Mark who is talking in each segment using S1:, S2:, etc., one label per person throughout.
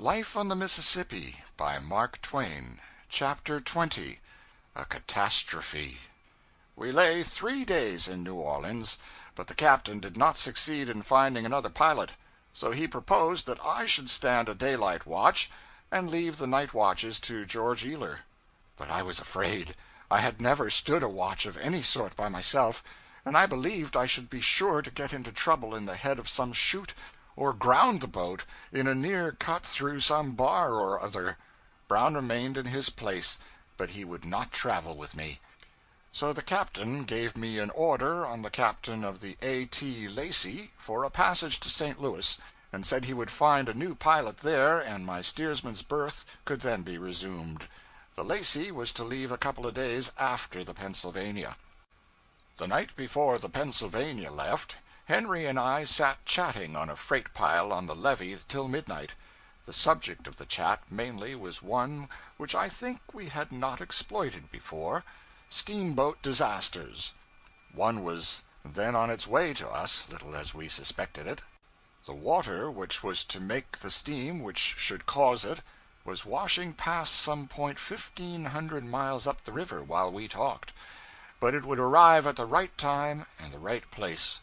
S1: Life on the Mississippi by Mark Twain. Chapter 20. A Catastrophe. We lay 3 days in New Orleans, but the captain did not succeed in finding another pilot, so he proposed that I should stand a daylight watch and leave the night watches to George Ealer. But I was afraid. I had never stood a watch of any sort by myself, and I believed I should be sure to get into trouble in the head of some chute, or ground the boat in a near cut through some bar or other. Brown remained in his place, but he would not travel with me. So the captain gave me an order on the captain of the A.T. Lacey for a passage to St. Louis, and said he would find a new pilot there, and my steersman's berth could then be resumed. The Lacey was to leave a couple of days after the Pennsylvania. The night before the Pennsylvania left, Henry and I sat chatting on a freight pile on the levee till midnight. The subject of the chat mainly was one which I think we had not exploited before: steamboat disasters. One was then on its way to us, little as we suspected it. The water which was to make the steam which should cause it was washing past some point 1,500 miles up the river while we talked, but it would arrive at the right time and the right place.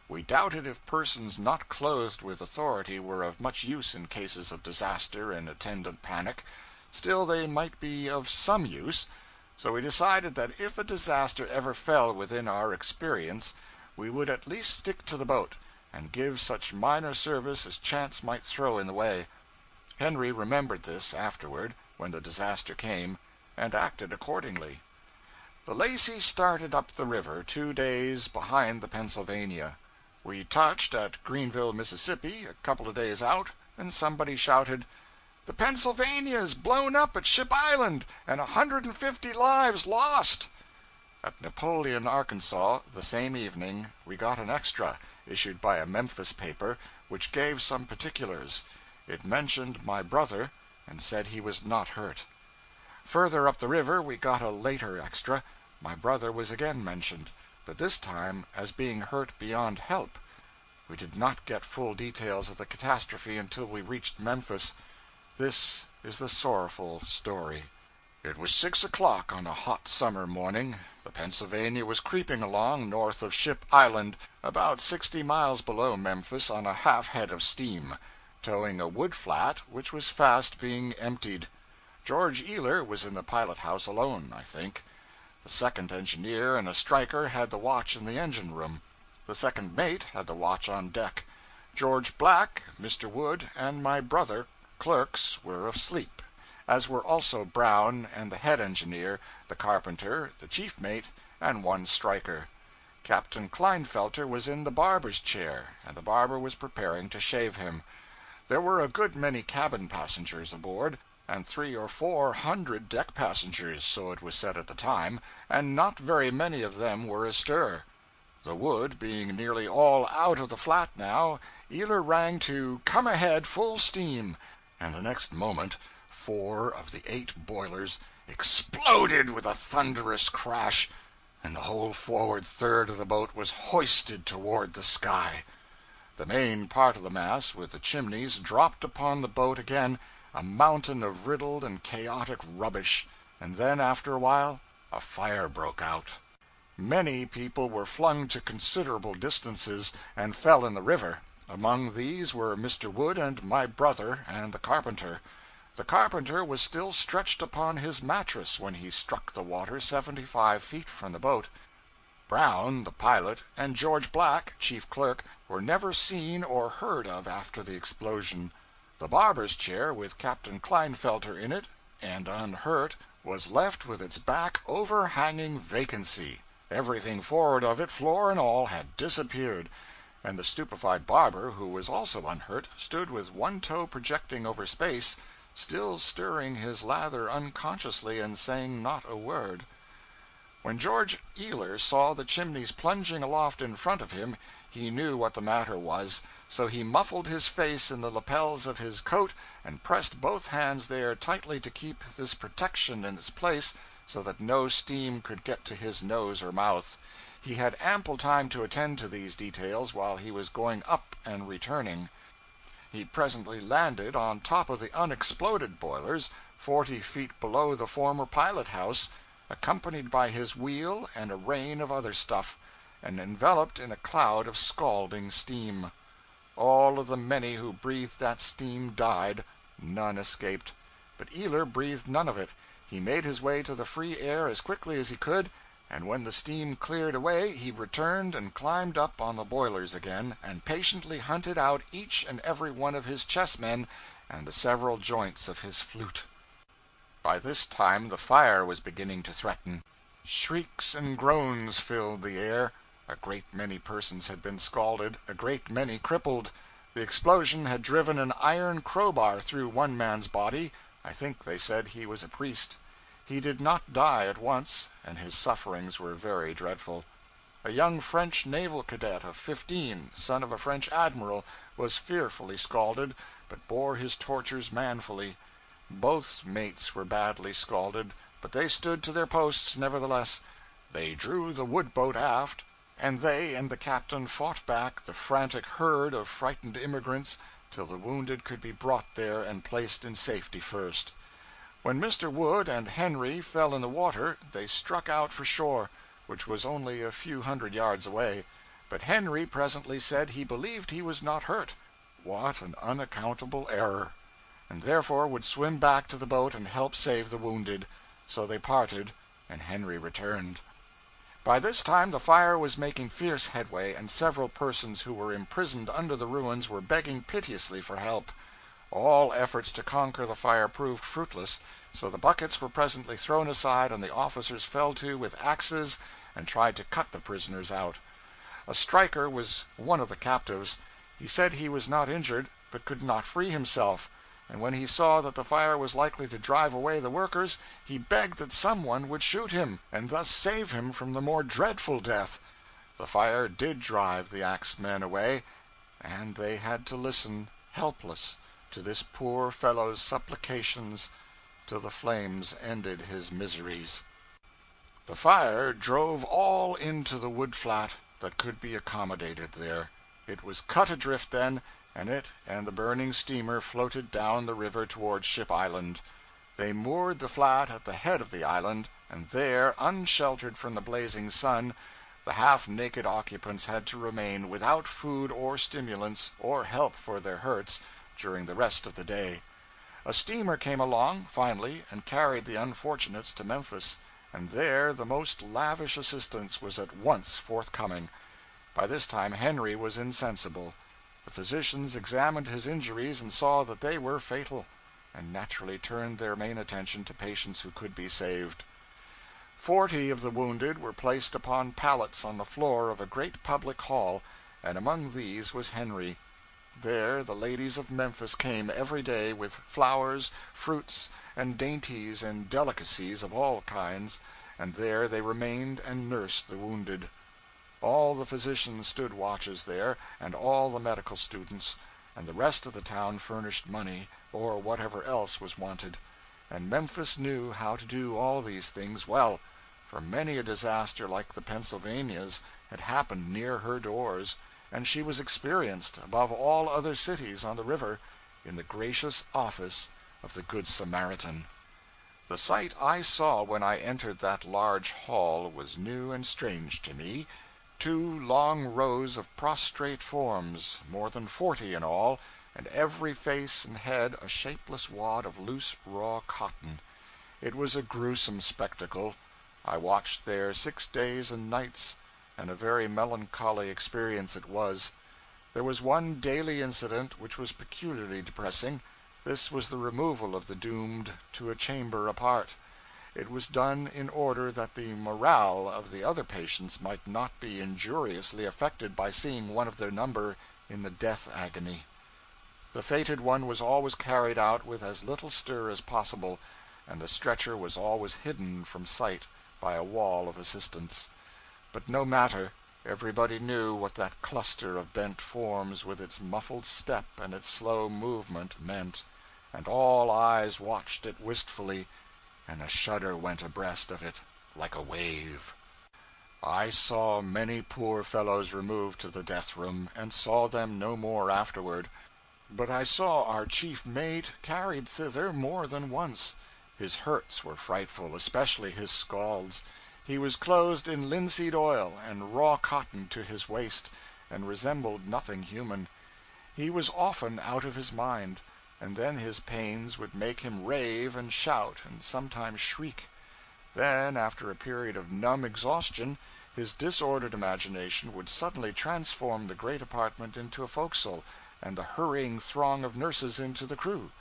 S1: We doubted if persons not clothed with authority were of much use in cases of disaster and attendant panic. Still, they might be of some use, so we decided that if a disaster ever fell within our experience, we would at least stick to the boat, and give such minor service as chance might throw in the way. Henry remembered this afterward, when the disaster came, and acted accordingly. The Lacey started up the river 2 days behind the Pennsylvania. We touched at Greenville, Mississippi, a couple of days out, and somebody shouted, "The Pennsylvania is blown up at Ship Island, and 150 lives lost." At Napoleon, Arkansas, the same evening, we got an extra, issued by a Memphis paper, which gave some particulars. It mentioned my brother, and said he was not hurt. Further up the river we got a later extra. My brother was again mentioned, but this time as being hurt beyond help. We did not get full details of the catastrophe until we reached Memphis. This is the sorrowful story. It was 6 o'clock on a hot summer morning. The Pennsylvania was creeping along north of Ship Island, about 60 miles below Memphis, on a half head of steam, towing a wood flat which was fast being emptied. George Ealer was in the pilot house alone, I think. The second engineer and a striker had the watch in the engine room. The second mate had the watch on deck. George Black, Mr. Wood, and my brother, clerks, were asleep, as were also Brown and the head engineer, the carpenter, the chief mate, and one striker. Captain Kleinfelter was in the barber's chair, and the barber was preparing to shave him. There were a good many cabin passengers aboard, and 300 or 400 deck passengers, so it was said at the time, and not very many of them were astir. The wood being nearly all out of the flat now, Ealer rang to 'come ahead full steam,' and the next moment 4 of the 8 boilers exploded with a thunderous crash, and the whole forward third of the boat was hoisted toward the sky. The main part of the mass, with the chimneys, dropped upon the boat again, a mountain of riddled and chaotic rubbish, and then, after a while, a fire broke out. Many people were flung to considerable distances, and fell in the river. Among these were Mr. Wood and my brother and the carpenter. The carpenter was still stretched upon his mattress when he struck the water 75 feet from the boat. Brown, the pilot, and George Black, chief clerk, were never seen or heard of after the explosion. The barber's chair, with Captain Kleinfelter in it, and unhurt, was left with its back overhanging vacancy. Everything forward of it, floor and all, had disappeared, and the stupefied barber, who was also unhurt, stood with one toe projecting over space, still stirring his lather unconsciously and saying not a word. When George Ealer saw the chimneys plunging aloft in front of him, he knew what the matter was, so he muffled his face in the lapels of his coat and pressed both hands there tightly to keep this protection in its place, so that no steam could get to his nose or mouth. He had ample time to attend to these details while he was going up and returning. He presently landed on top of the unexploded boilers, 40 feet below the former pilot house, accompanied by his wheel and a rain of other stuff, and enveloped in a cloud of scalding steam. All of the many who breathed that steam died. None escaped. But Ealer breathed none of it. He made his way to the free air as quickly as he could, and when the steam cleared away he returned and climbed up on the boilers again, and patiently hunted out each and every one of his chessmen and the several joints of his flute. By this time the fire was beginning to threaten. Shrieks and groans filled the air. A great many persons had been scalded, a great many crippled. The explosion had driven an iron crowbar through one man's body. I think they said he was a priest. He did not die at once, and his sufferings were very dreadful. A young French naval cadet of 15, son of a French admiral, was fearfully scalded, but bore his tortures manfully. Both mates were badly scalded, but they stood to their posts nevertheless. They drew the wood-boat aft, and they and the captain fought back the frantic herd of frightened immigrants till the wounded could be brought there and placed in safety first. When Mr. Wood and Henry fell in the water, they struck out for shore, which was only a few hundred yards away. But Henry presently said he believed he was not hurt. What an unaccountable error! And therefore would swim back to the boat and help save the wounded. So they parted, and Henry returned. By this time the fire was making fierce headway, and several persons who were imprisoned under the ruins were begging piteously for help. All efforts to conquer the fire proved fruitless, so the buckets were presently thrown aside and the officers fell to with axes and tried to cut the prisoners out. A striker was one of the captives. He said he was not injured, but could not free himself, and when he saw that the fire was likely to drive away the workers, he begged that someone would shoot him, and thus save him from the more dreadful death. The fire did drive the axed men away, and they had to listen, helpless, to this poor fellow's supplications till the flames ended his miseries. The fire drove all into the wood flat that could be accommodated there. It was cut adrift then, and it and the burning steamer floated down the river toward Ship Island. They moored the flat at the head of the island, and there, unsheltered from the blazing sun, the half-naked occupants had to remain without food or stimulants or help for their hurts during the rest of the day. A steamer came along, finally, and carried the unfortunates to Memphis, and there the most lavish assistance was at once forthcoming. By this time Henry was insensible. The physicians examined his injuries and saw that they were fatal, and naturally turned their main attention to patients who could be saved. 40 of the wounded were placed upon pallets on the floor of a great public hall, and among these was Henry. There the ladies of Memphis came every day with flowers, fruits, and dainties and delicacies of all kinds, and there they remained and nursed the wounded. All the physicians stood watches there, and all the medical students, and the rest of the town furnished money, or whatever else was wanted. And Memphis knew how to do all these things well, for many a disaster like the Pennsylvania's had happened near her doors, and she was experienced, above all other cities on the river, in the gracious office of the Good Samaritan. The sight I saw when I entered that large hall was new and strange to me. 2 long rows of prostrate forms, more than 40 in all, and every face and head a shapeless wad of loose raw cotton. It was a gruesome spectacle. I watched there 6 days and nights, and a very melancholy experience it was. There was one daily incident which was peculiarly depressing. This was the removal of the doomed to a chamber apart. It was done in order that the morale of the other patients might not be injuriously affected by seeing one of their number in the death agony. The fated one was always carried out with as little stir as possible, and the stretcher was always hidden from sight by a wall of assistants. But no matter, everybody knew what that cluster of bent forms with its muffled step and its slow movement meant, and all eyes watched it wistfully, and a shudder went abreast of it like a wave. I saw many poor fellows removed to the death room, and saw them no more afterward. But I saw our chief mate carried thither more than once. His hurts were frightful, especially his scalds. He was clothed in linseed oil and raw cotton to his waist, and resembled nothing human. He was often out of his mind, and then his pains would make him rave and shout, and sometimes shriek. Then, after a period of numb exhaustion, his disordered imagination would suddenly transform the great apartment into a forecastle, and the hurrying throng of nurses into the crew,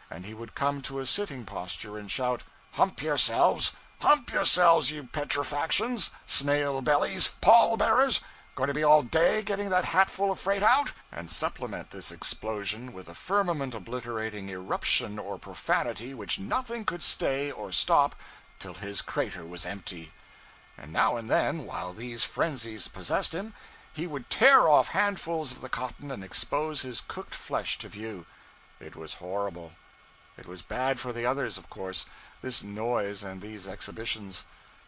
S1: and he would come to a sitting posture and shout, "Hump yourselves! Hump yourselves, you petrifactions, snail bellies, pall bearers! Going to be all day getting that hatful of freight out?" and supplement this explosion with a firmament obliterating eruption or profanity which nothing could stay or stop till his crater was empty. And now and then, while these frenzies possessed him, he would tear off handfuls of the cotton and expose his cooked flesh to view. It was horrible. It was bad for the others, of course, this noise and these exhibitions.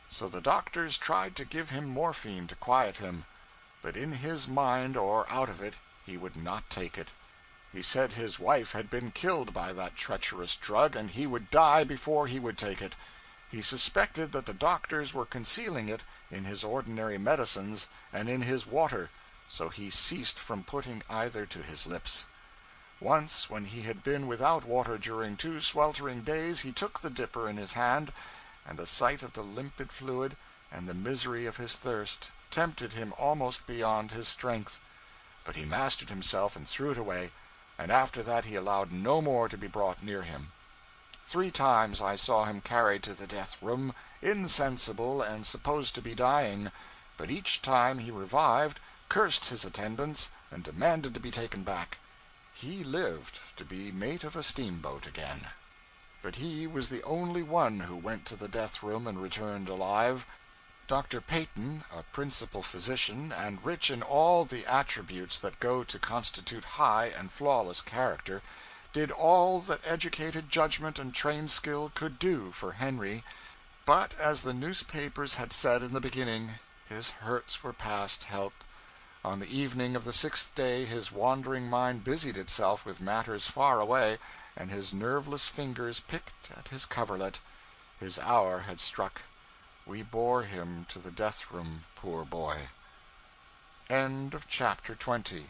S1: So the doctors tried to give him morphine to quiet him. But in his mind or out of it, he would not take it. He said his wife had been killed by that treacherous drug, and he would die before he would take it. He suspected that the doctors were concealing it in his ordinary medicines and in his water, so he ceased from putting either to his lips. Once, when he had been without water during 2 sweltering days, he took the dipper in his hand, and the sight of the limpid fluid and the misery of his thirst tempted him almost beyond his strength. But he mastered himself and threw it away, and after that he allowed no more to be brought near him. 3 times I saw him carried to the death room, insensible and supposed to be dying, but each time he revived, cursed his attendants, and demanded to be taken back. He lived to be mate of a steamboat again. But he was the only one who went to the death room and returned alive. Dr. Peyton, a principal physician, and rich in all the attributes that go to constitute high and flawless character, did all that educated judgment and trained skill could do for Henry, but, as the newspapers had said in the beginning, his hurts were past help. On the evening of the 6th day his wandering mind busied itself with matters far away, and his nerveless fingers picked at his coverlet. His hour had struck. We bore him to the death room, poor boy. End of chapter 20.